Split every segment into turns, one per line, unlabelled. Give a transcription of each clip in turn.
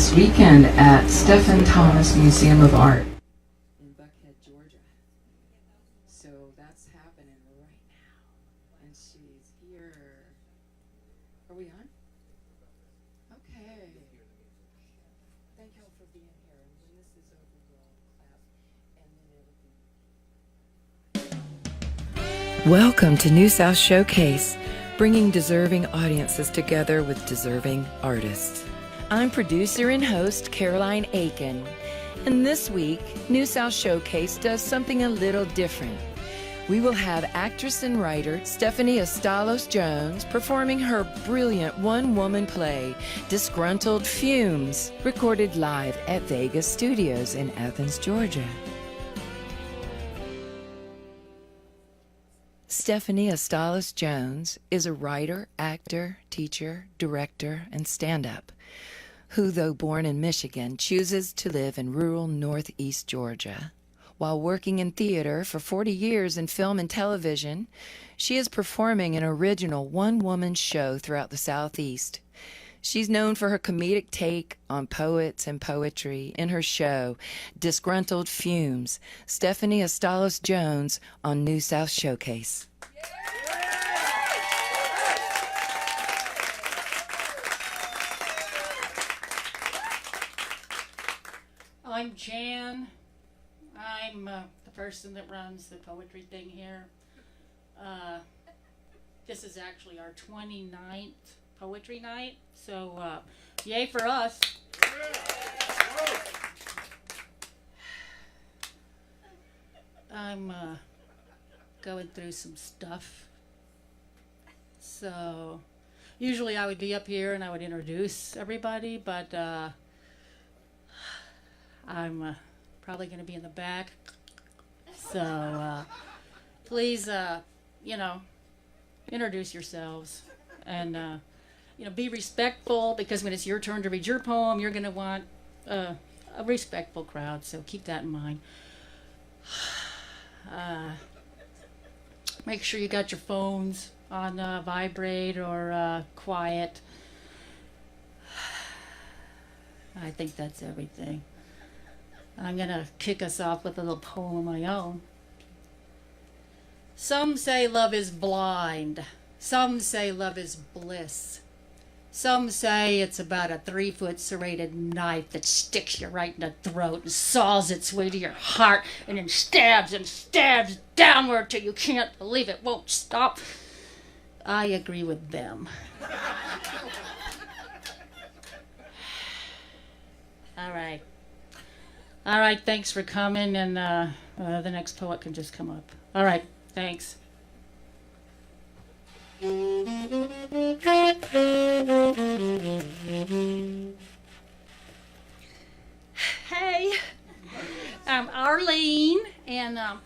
this weekend at Stephen Thomas Museum of Art in Buckhead, Georgia. So that's happening right now. And she's here. Are we on? Okay. Thank y'all for being here. And when this is over, we'll clap. And then it'll be... Welcome to New South Showcase, bringing deserving audiences together with deserving artists. I'm producer and host Caroline Aiken, and this week, New South Showcase does something a little different. We will have actress and writer Stephanie Astalos Jones performing her brilliant one-woman play, Disgruntled Fumes, recorded live at Vegas Studios in Athens, Georgia. Stephanie Astalos Jones is a writer, actor, teacher, director, and stand-up, who, though born in Michigan, chooses to live in rural northeast Georgia. While working in theater for 40 years in film and television, she is performing an original one-woman show throughout the Southeast. She's known for her comedic take on poets and poetry in her show, Disgruntled Fumes. Stephanie Astalos Jones on New South Showcase.
I'm Jan. I'm the person that runs the poetry thing here. This is actually our 29th poetry night, so yay for us. I'm going through some stuff. So usually I would be up here and I would introduce everybody, but I'm probably going to be in the back. So please, introduce yourselves and, be respectful, because when it's your turn to read your poem, you're going to want a respectful crowd. So keep that in mind. Make sure you got your phones on vibrate or quiet. I think that's everything. I'm going to kick us off with a little poem of my own. Some say love is blind. Some say love is bliss. Some say it's about a 3-foot serrated knife that sticks you right in the throat and saws its way to your heart and then stabs and stabs downward till you can't believe it won't stop. I agree with them. All right. All right, thanks for coming, and the next poet can just come up. All right, thanks. Hey, I'm Arlene, and I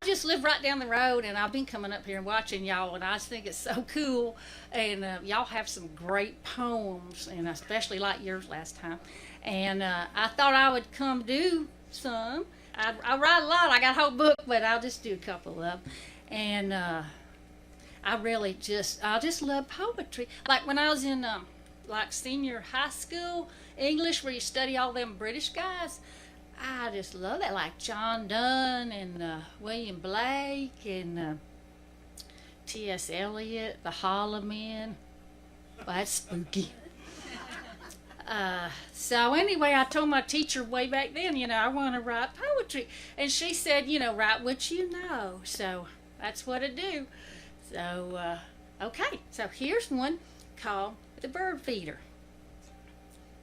just live right down the road, and I've been coming up here and watching y'all, and I just think it's so cool, and y'all have some great poems, and I especially like yours last time. And I thought I would come do some. I write a lot. I got a whole book, but I'll just do a couple of them. And I just love poetry. Like when I was in senior high school English, where you study all them British guys, I just love that. Like John Donne and William Blake and T.S. Eliot, the Hollow Men. Well, that's spooky. So anyway, I told my teacher way back then, I want to write poetry. And she said, write what you know. So that's what I do. So, okay. So here's one called The Bird Feeder.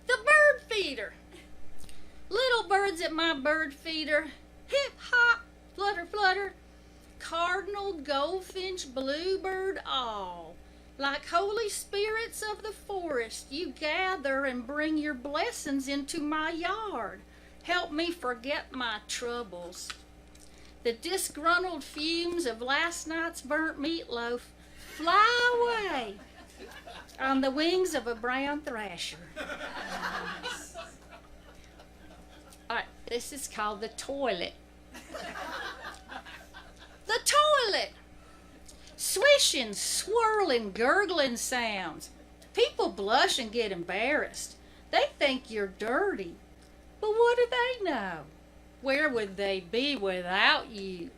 The Bird Feeder. Little birds at my bird feeder, hip hop, flutter flutter, cardinal, goldfinch, bluebird, all. Like holy spirits of the forest, you gather and bring your blessings into my yard. Help me forget my troubles. The disgruntled fumes of last night's burnt meatloaf fly away on the wings of a brown thrasher. All right, this is called The Toilet. The toilet. Swishing, swirling, gurgling sounds. People blush and get embarrassed. They think you're dirty. But what do they know? Where would they be without you?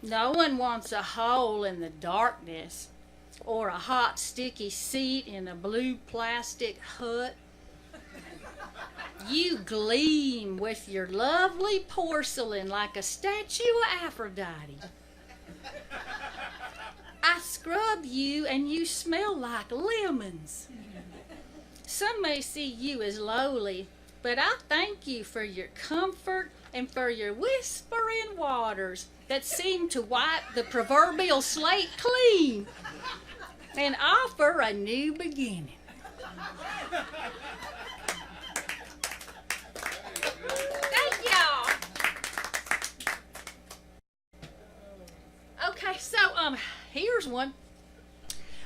No one wants a hole in the darkness or a hot, sticky seat in a blue plastic hut. You gleam with your lovely porcelain like a statue of Aphrodite. I scrub you and you smell like lemons. Some may see you as lowly, but I thank you for your comfort and for your whispering waters that seem to wipe the proverbial slate clean and offer a new beginning. Thank y'all. Okay, so here's one.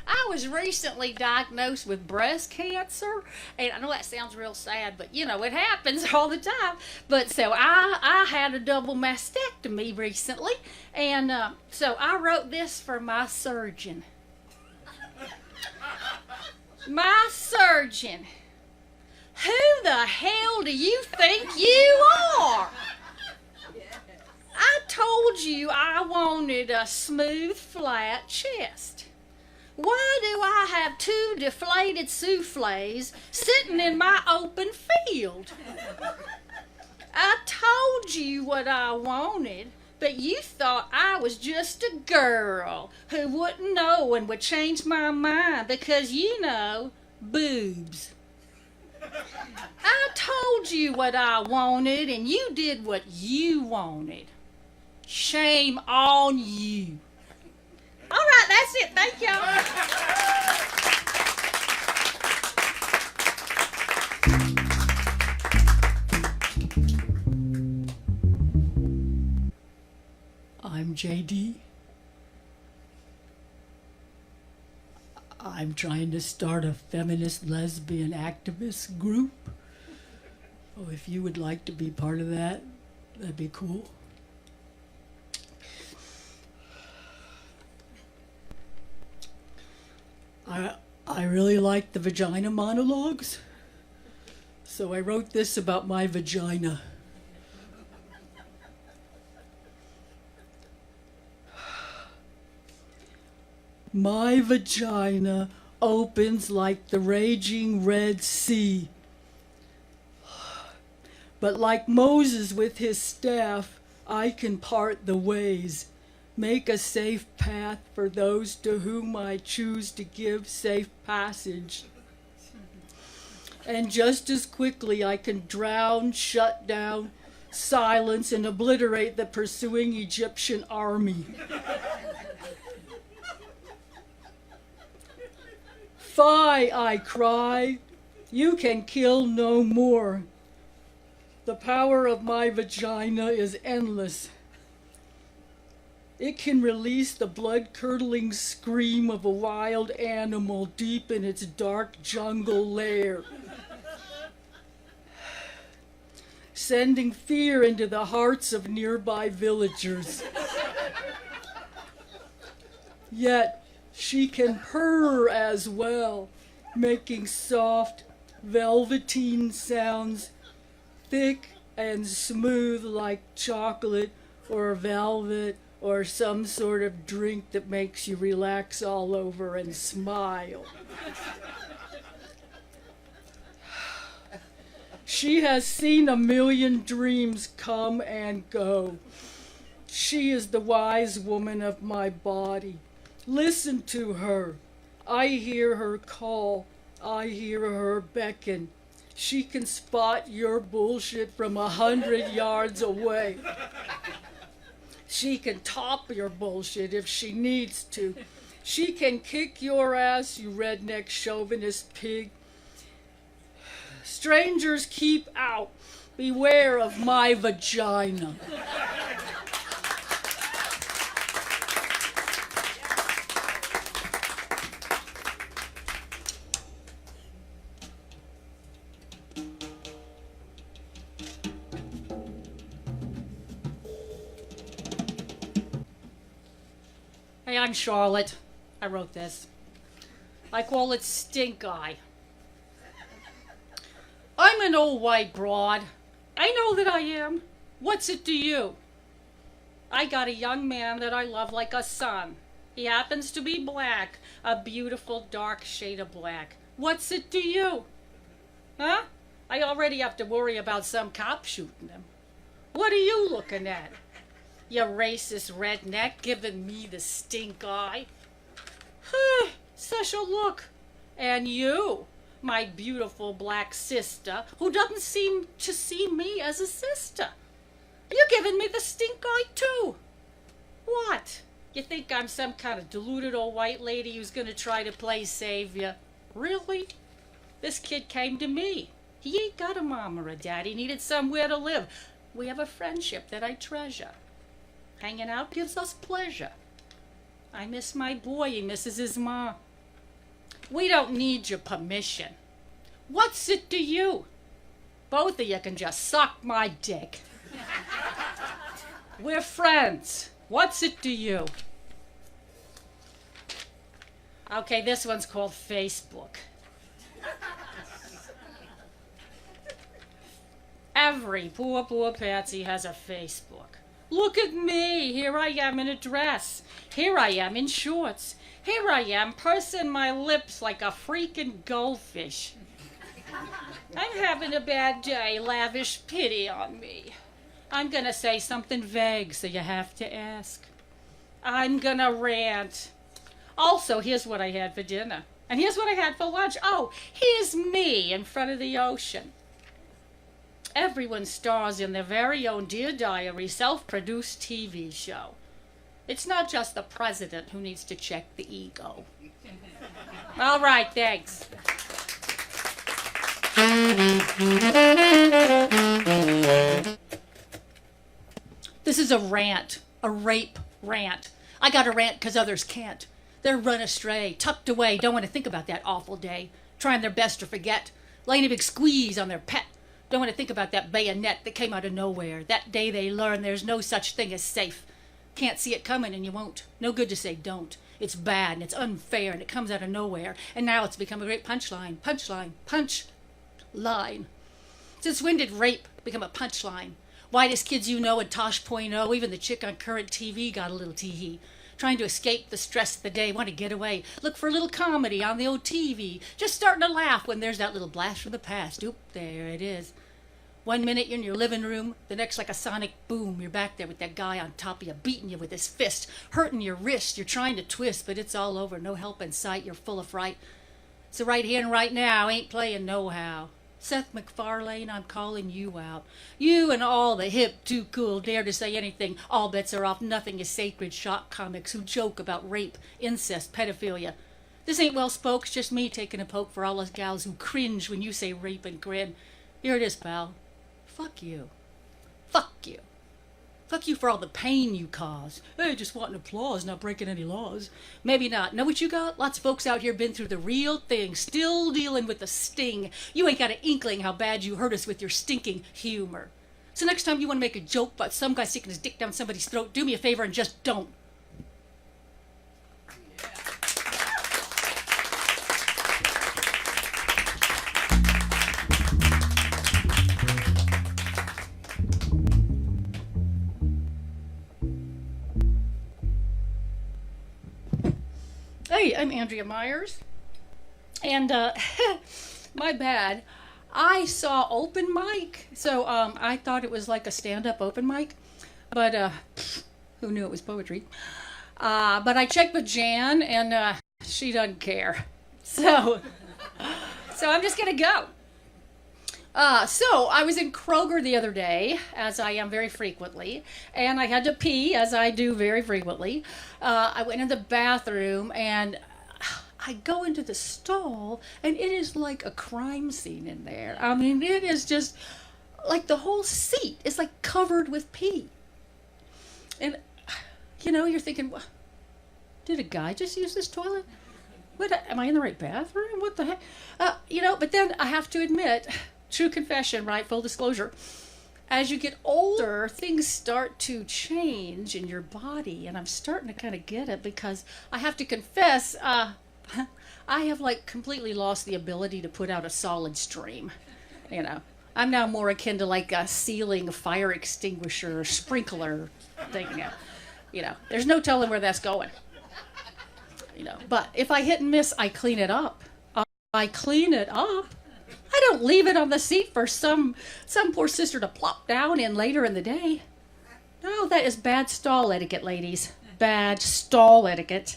I was recently diagnosed with breast cancer, and I know that sounds real sad, but you know, it happens all the time. But so I had a double mastectomy recently, and so I wrote this for my surgeon. My surgeon, who the hell do you think you are? I told you I wanted a smooth, flat chest. Why do I have two deflated souffles sitting in my open field? I told you what I wanted, but you thought I was just a girl who wouldn't know and would change my mind because, you know, boobs. I told you what I wanted and you did what you wanted. Shame on you. All right, that's it. Thank y'all.
I'm JD. I'm trying to start a feminist lesbian activist group. Oh, if you would like to be part of that, that'd be cool. I really like the vagina monologues, so I wrote this about my vagina. My vagina opens like the raging Red Sea. But like Moses with his staff, I can part the ways, make a safe path for those to whom I choose to give safe passage. And just as quickly I can drown, shut down, silence, and obliterate the pursuing Egyptian army. Fie, I cry, you can kill no more. The power of my vagina is endless. It can release the blood-curdling scream of a wild animal deep in its dark jungle lair, sending fear into the hearts of nearby villagers. Yet, she can purr as well, making soft, velveteen sounds, thick and smooth like chocolate or velvet or some sort of drink that makes you relax all over and smile. She has seen a million dreams come and go. She is the wise woman of my body. Listen to her. I hear her call. I hear her beckon. She can spot your bullshit from 100 yards away. She can top your bullshit if she needs to. She can kick your ass, you redneck chauvinist pig. Strangers keep out. Beware of my vagina.
Hey, I'm Charlotte. I wrote this. I call it Stink Eye. an old white broad. I know that I am. What's it to you? I got a young man that I love like a son. He happens to be black, a beautiful dark shade of black. What's it to you? Huh? I already have to worry about some cop shooting him. What are you looking at? You racist redneck giving me the stink eye. Such a look. And you, my beautiful black sister, who doesn't seem to see me as a sister. You're giving me the stink eye too. What? You think I'm some kind of deluded old white lady who's gonna try to play savior? Really? This kid came to me. He ain't got a mom or a dad. He needed somewhere to live. We have a friendship that I treasure. Hanging out gives us pleasure. I miss my boy. He misses his ma. We don't need your permission. What's it to you? Both of you can just suck my dick. We're friends. What's it to you? Okay, this one's called Facebook. Every poor Patsy has a Facebook. Look at me. Here I am in a dress. Here I am in shorts. Here I am pursing my lips like a freaking goldfish. I'm having a bad day. Lavish pity on me. I'm gonna say something vague, so you have to ask. I'm gonna rant. Also, here's what I had for dinner. And here's what I had for lunch. Oh, here's me in front of the ocean. Everyone stars in their very own Dear Diary self-produced TV show. It's not just the president who needs to check the ego. All right, thanks. This is a rant, a rape rant. I got a rant because others can't. They're run astray, tucked away, don't want to think about that awful day, trying their best to forget, laying a big squeeze on their pet. Don't want to think about that bayonet that came out of nowhere. That day they learn there's no such thing as safe. Can't see it coming and you won't. No good to say don't. It's bad and it's unfair and it comes out of nowhere. And now it's become a great punchline. Punchline. Punchline. Since when did rape become a punchline? Whitest kids you know at Tosh.0, even the chick on current TV got a little tee-hee. Trying to escape the stress of the day, want to get away. Look for a little comedy on the old TV. Just starting to laugh when there's that little blast from the past. Oop, there it is. 1 minute you're in your living room, the next like a sonic boom, you're back there with that guy on top of you, beating you with his fist, hurting your wrist. You're trying to twist, but it's all over. No help in sight. You're full of fright. So right here and right now, ain't playing no how. Seth MacFarlane, I'm calling you out. You and all the hip, too cool, dare to say anything. All bets are off. Nothing is sacred. Shock comics who joke about rape, incest, pedophilia. This ain't well spoke. It's just me taking a poke for all us gals who cringe when you say rape and grin. Here it is, pal. Fuck you. Fuck you. Fuck you for all the pain you cause. Hey, just wanting applause, not breaking any laws. Maybe not. Know what you got? Lots of folks out here been through the real thing, still dealing with the sting. You ain't got an inkling how bad you hurt us with your stinking humor. So next time you want to make a joke about some guy sticking his dick down somebody's throat, do me a favor and just don't. Hey, I'm Andrea Myers, and my bad, I saw open mic, so I thought it was like a stand-up open mic, but who knew it was poetry? But I checked with Jan, and she doesn't care, so I'm just gonna go. So I was in Kroger the other day, as I am very frequently, and I had to pee, as I do very frequently. I went in the bathroom, and I go into the stall, and it is like a crime scene in there. I mean, it is just like the whole seat is like covered with pee. And, you know, you're thinking, did a guy just use this toilet? What, am I in the right bathroom? What the heck? You know, but then I have to admit, true confession, right? Full disclosure. As you get older, things start to change in your body, and I'm starting to kind of get it because I have to confess, I have like completely lost the ability to put out a solid stream. You know, I'm now more akin to like a ceiling fire extinguisher sprinkler thing. There's no telling where that's going. But if I hit and miss, I clean it up. I clean it up. I don't leave it on the seat for some poor sister to plop down in later in the day. No, that is bad stall etiquette, ladies. Bad stall etiquette.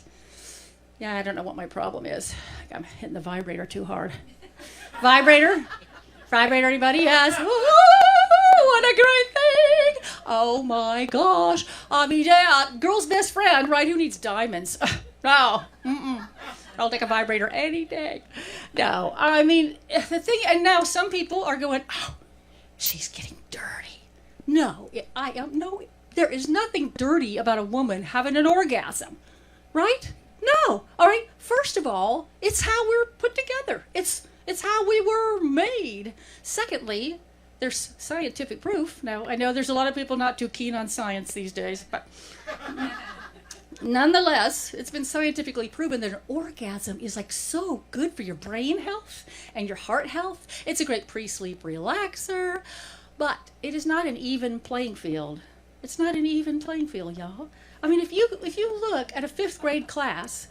Yeah, I don't know what my problem is. I'm hitting the vibrator too hard. Vibrator? Vibrator, anybody? Yes. Ooh, what a great thing. Oh my gosh. I mean, yeah, girl's best friend, right? Who needs diamonds? No. I'll take a vibrator any day. No, I mean, the thing, and now some people are going, oh, she's getting dirty. No, there is nothing dirty about a woman having an orgasm, right? No, all right, first of all, it's how we're put together. It's how we were made. Secondly, there's scientific proof. Now, I know there's a lot of people not too keen on science these days, but nonetheless, it's been scientifically proven that an orgasm is like so good for your brain health and your heart health. It's a great pre-sleep relaxer, but it is not an even playing field. It's not an even playing field, y'all. I mean, if you look at a 5th grade class,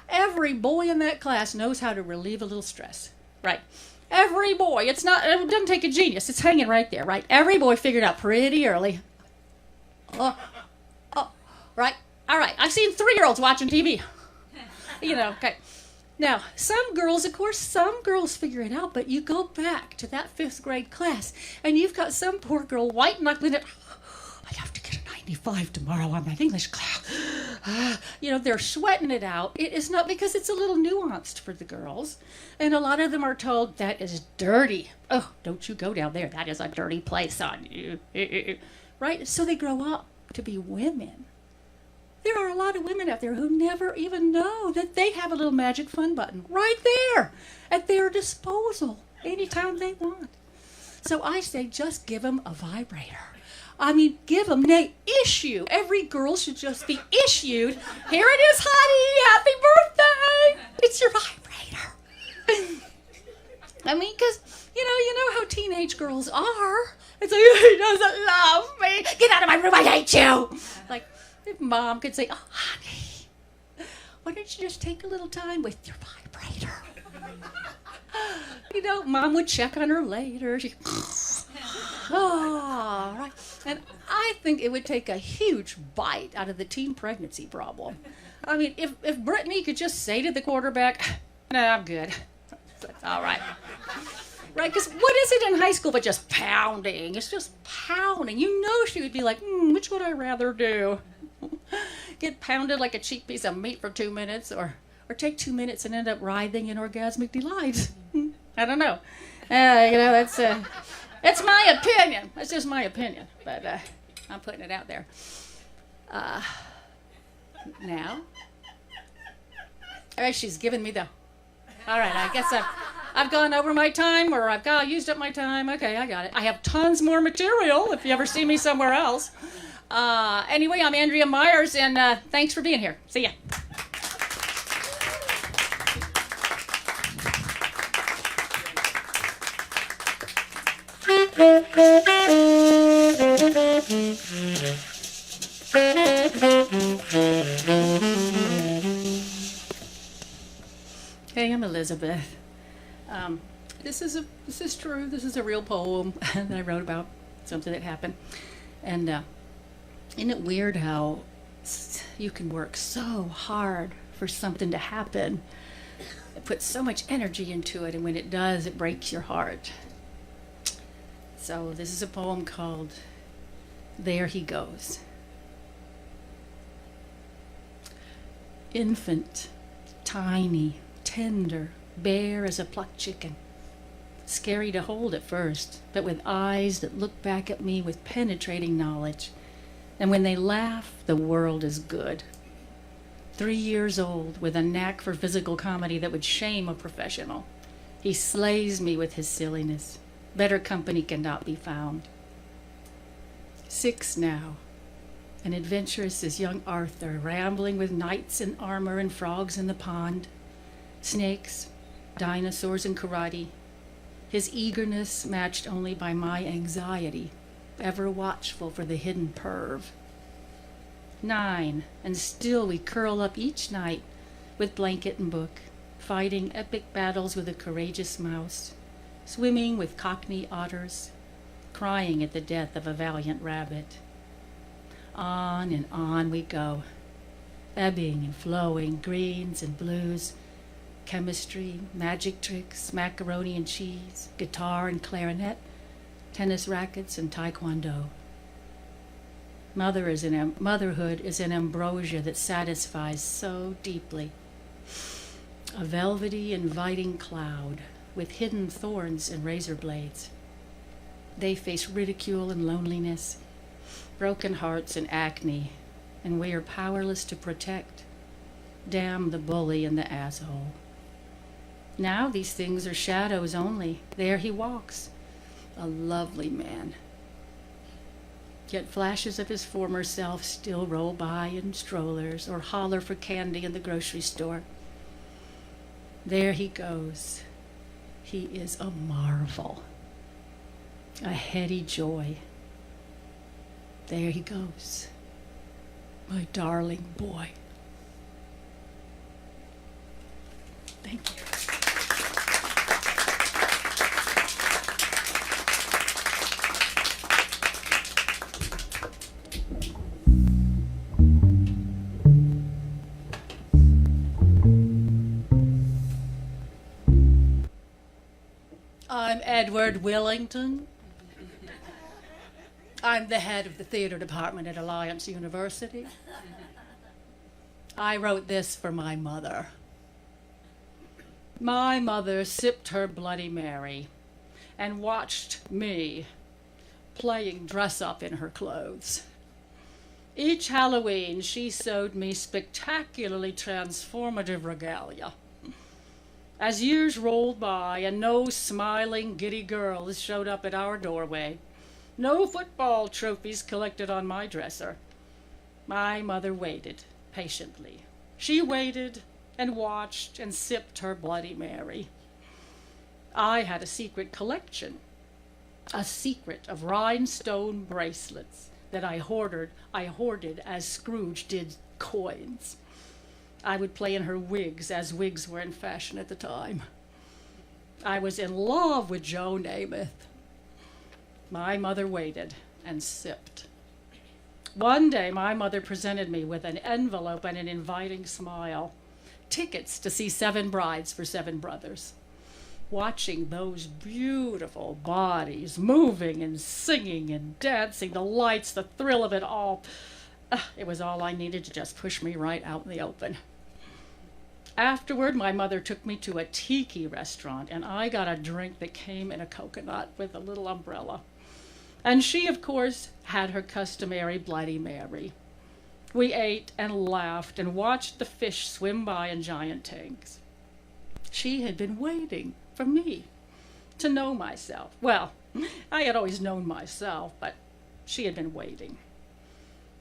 every boy in that class knows how to relieve a little stress, right? Every boy. It doesn't take a genius. It's hanging right there, right? Every boy figured out pretty early. Right? All right, I've seen 3-year-olds watching TV. Okay. Now, some girls figure it out, but you go back to that 5th grade class, and you've got some poor girl white-knuckling it. I have to get a 95 tomorrow on that English class. They're sweating it out. It is not because it's a little nuanced for the girls. And a lot of them are told, that is dirty. Oh, don't you go down there. That is a dirty place on you. Right? So they grow up to be women. There are a lot of women out there who never even know that they have a little magic fun button right there at their disposal anytime they want. So I say, just give them a vibrator. I mean, give them the issue. Every girl should just be issued, here it is, honey, happy birthday. It's your vibrator. I mean, because, you know how teenage girls are. It's like, he doesn't love me. Get out of my room, I hate you. Like, if mom could say, oh, honey, why don't you just take a little time with your vibrator? Mom would check on her later. Oh, right. And I think it would take a huge bite out of the teen pregnancy problem. I mean, if Brittany could just say to the quarterback, no, I'm good. That's all right. Right? Because what is it in high school but just pounding? It's just pounding. She would be like, which would I rather do? Get pounded like a cheap piece of meat for 2 minutes or take 2 minutes and end up writhing in orgasmic delight? I don't know. That's my opinion. That's just my opinion. But I'm putting it out there. Now. All right, she's giving me the... All right, I guess I've gone over my time, or I've used up my time. Okay, I got it. I have tons more material if you ever see me somewhere else. Anyway, I'm Andrea Myers, and thanks for being here. See ya. Hey, I'm Elizabeth. This is true. This is a real poem that I wrote about something that happened. And isn't it weird how you can work so hard for something to happen? It puts so much energy into it, and when it does, it breaks your heart. So this is a poem called There He Goes. Infant, tiny, tender, bare as a plucked chicken. Scary to hold at first, but with eyes that look back at me with penetrating knowledge. And when they laugh, the world is good. 3 years old, with a knack for physical comedy that would shame a professional. He slays me with his silliness. Better company cannot be found. 6 now, and adventurous as young Arthur, rambling with knights in armor and frogs in the pond, snakes, dinosaurs, and karate. his eagerness matched only by my anxiety, ever watchful for the hidden perv. 9, and still we curl up each night with blanket and book, fighting epic battles with a courageous mouse, swimming with cockney otters, crying at the death of a valiant rabbit. On and on we go, ebbing and flowing, greens and blues, chemistry, magic tricks, macaroni and cheese, guitar and clarinet, tennis rackets and taekwondo. Motherhood is an ambrosia that satisfies so deeply. A velvety, inviting cloud with hidden thorns and razor blades. They face ridicule and loneliness, broken hearts and acne, and we are powerless to protect. Damn the bully and the asshole. Now these things are shadows only. There he walks, a lovely man. Yet flashes of his former self still roll by in strollers or holler for candy in the grocery store. There he goes. He is a marvel, a heady joy. There he goes, my darling boy. Thank you. I'm Edward Willington. I'm the head of the theater department at Alliance University. I wrote this for my mother. My mother sipped her Bloody Mary and watched me playing dress-up in her clothes. Each Halloween, she sewed me spectacularly transformative regalia. As years rolled by and no smiling, giddy girls showed up at our doorway, no football trophies collected on my dresser, my mother waited patiently. She waited and watched and sipped her Bloody Mary. I had a secret collection, a secret of rhinestone bracelets that I hoarded as Scrooge did coins. I would play in her wigs, as wigs were in fashion at the time. I was in love with Joe Namath. My mother waited and sipped. One day, my mother presented me with an envelope and an inviting smile. Tickets to see 7 Brides for 7 Brothers. Watching those beautiful bodies moving and singing and dancing, the lights, the thrill of it all. It was all I needed to just push me right out in the open. Afterward, my mother took me to a tiki restaurant, and I got a drink that came in a coconut with a little umbrella. And she, of course, had her customary Bloody Mary. We ate and laughed and watched the fish swim by in giant tanks. She had been waiting for me to know myself. Well, I had always known myself, but she had been waiting.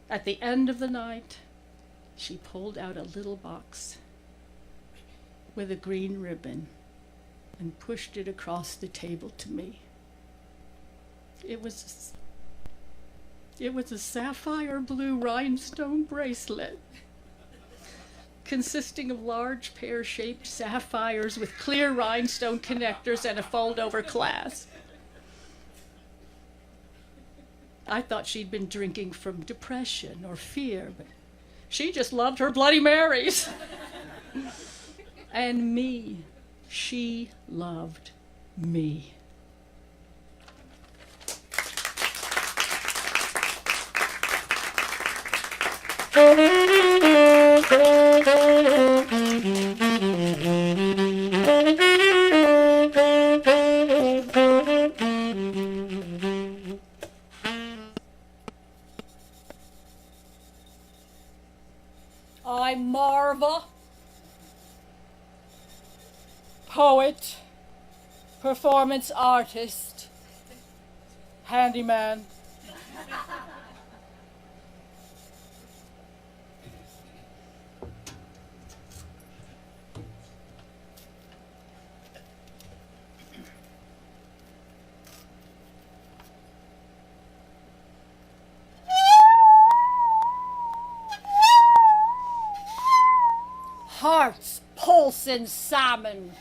At the end of the night, she pulled out a little box with a green ribbon and pushed it across the table to me. It was a sapphire blue rhinestone bracelet consisting of large pear-shaped sapphires with clear rhinestone connectors and a fold-over clasp. I thought she'd been drinking from depression or fear, but she just loved her Bloody Marys. And me. She loved me. I'm Marva, poet, performance artist, handyman.
Hearts pulsing salmon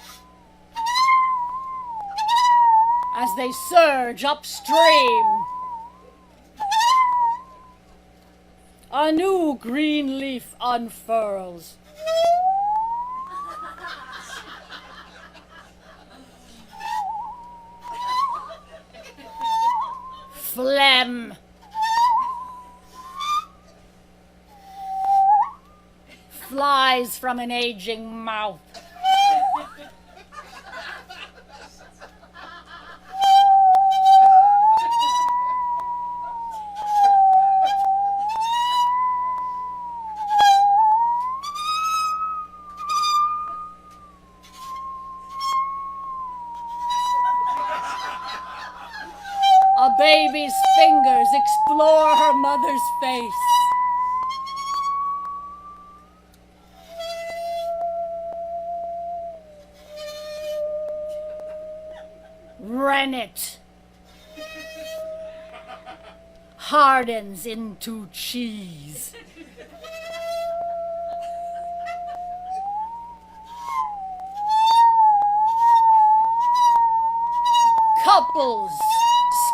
as they surge upstream. A new green leaf unfurls. Phlegm flies from an aging mouth. A baby's fingers explore her mother's face. Rennet hardens into cheese. Couples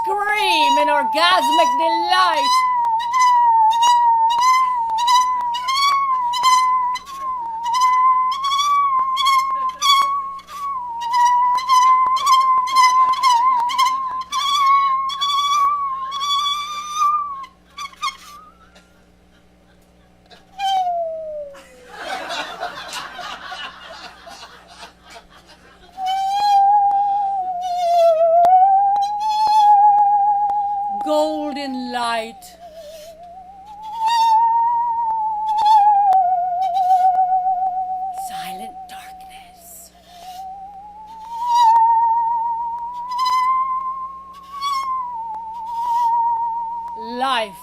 scream in orgasmic delight. Golden light. Silent darkness. Life.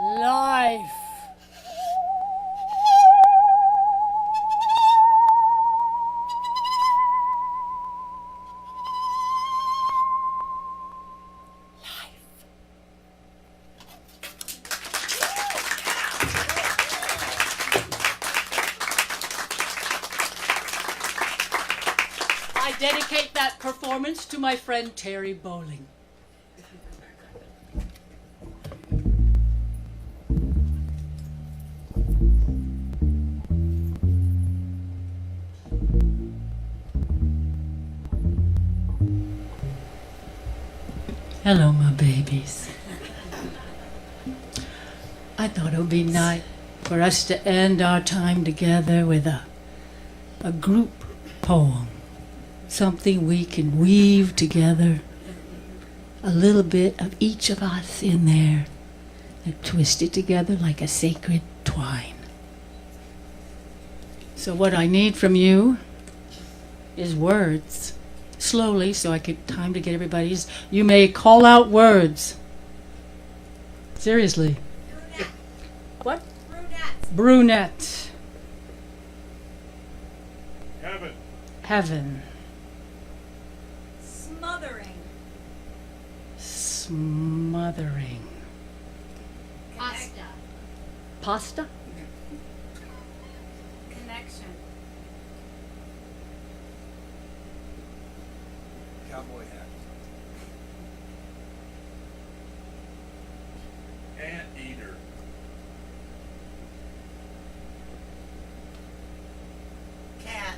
Life.
I dedicate that performance to my friend Terry Bowling. Hello, my babies. I thought it would be nice for us to end our time together with a group poem. Something we can weave together, a little bit of each of us in there, and twist it together like a sacred twine. So what I need from you is words, slowly, so I get time to get everybody's. You may call out words. Seriously.
Brunette.
What?
Brunette.
Brunette.
Heaven.
Heaven.
Smothering.
Smothering.
Pasta.
Pasta?
Connection.
Cowboy hat. Anteater.
Cat.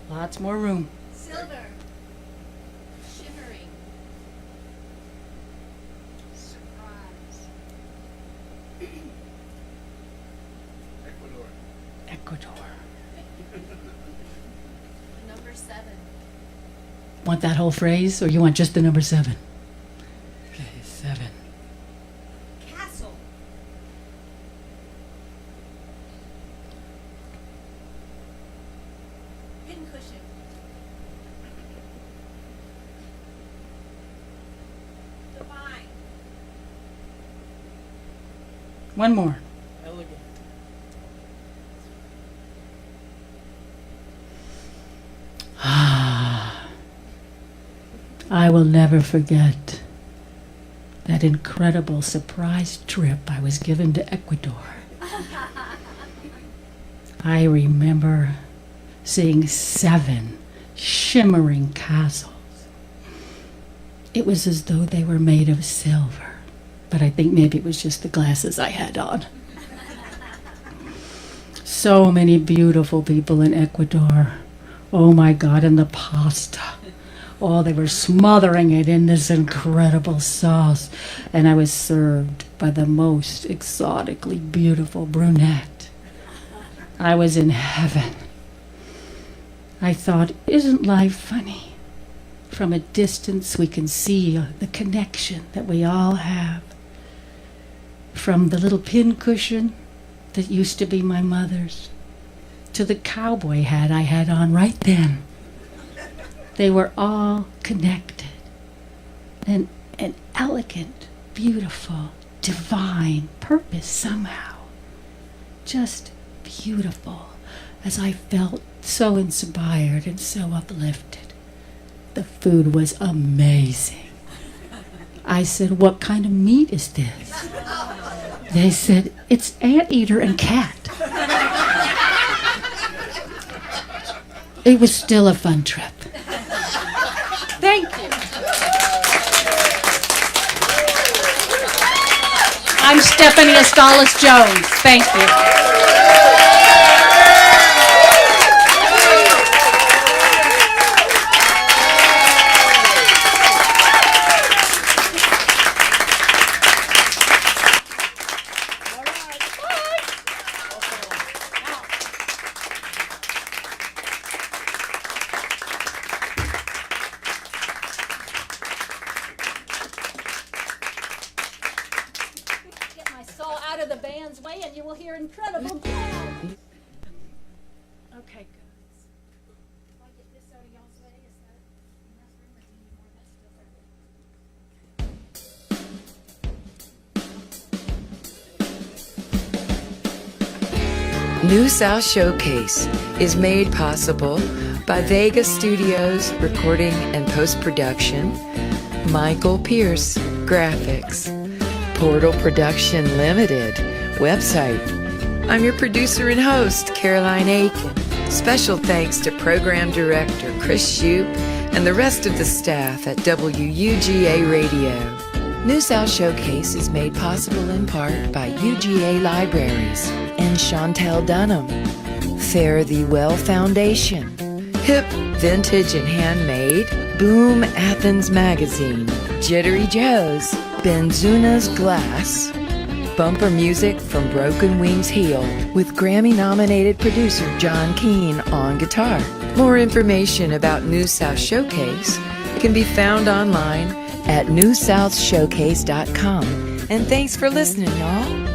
Lots more room.
Silver. Shimmering. Surprise.
Ecuador.
Ecuador.
Number 7.
Want that whole phrase, or you want just the number 7? Okay, 7.
Castle. Pincushion. Divine.
One more.
Elegant.
I will never forget that incredible surprise trip I was given to Ecuador. I remember seeing 7 shimmering castles. It was as though they were made of silver, but I think maybe it was just the glasses I had on. So many beautiful people in Ecuador. Oh my God, and the pasta. Oh, they were smothering it in this incredible sauce. And I was served by the most exotically beautiful brunette. I was in heaven. I thought, isn't life funny? From a distance we can see the connection that we all have. From the little pincushion that used to be my mother's to the cowboy hat I had on right then. They were all connected. An elegant, beautiful, divine purpose somehow. Just beautiful, as I felt so inspired and so uplifted. The food was amazing. I said, what kind of meat is this? They said, it's anteater and cat. It was still a fun trip. Thank you. I'm Stephanie Astalos Jones. Thank you.
Get my soul out of the band's way and you will hear incredible jazz.
Okay, good.
New South Showcase is made possible by Vega Studios Recording and Post-Production, Michael Pierce Graphics, Portal Production Limited, website. I'm your producer and host, Caroline Aiken. Special thanks to Program Director Chris Shoup and the rest of the staff at WUGA Radio. New South Showcase is made possible in part by UGA Libraries and Chantel Dunham, Fare Thee Well Foundation, Hip, Vintage and Handmade, Boom Athens Magazine, Jittery Joe's, Benzuna's Glass, bumper music from Broken Wings Heel with Grammy-nominated producer John Keane on guitar. More information about New South Showcase can be found online at newsouthshowcase.com. And thanks for listening, y'all.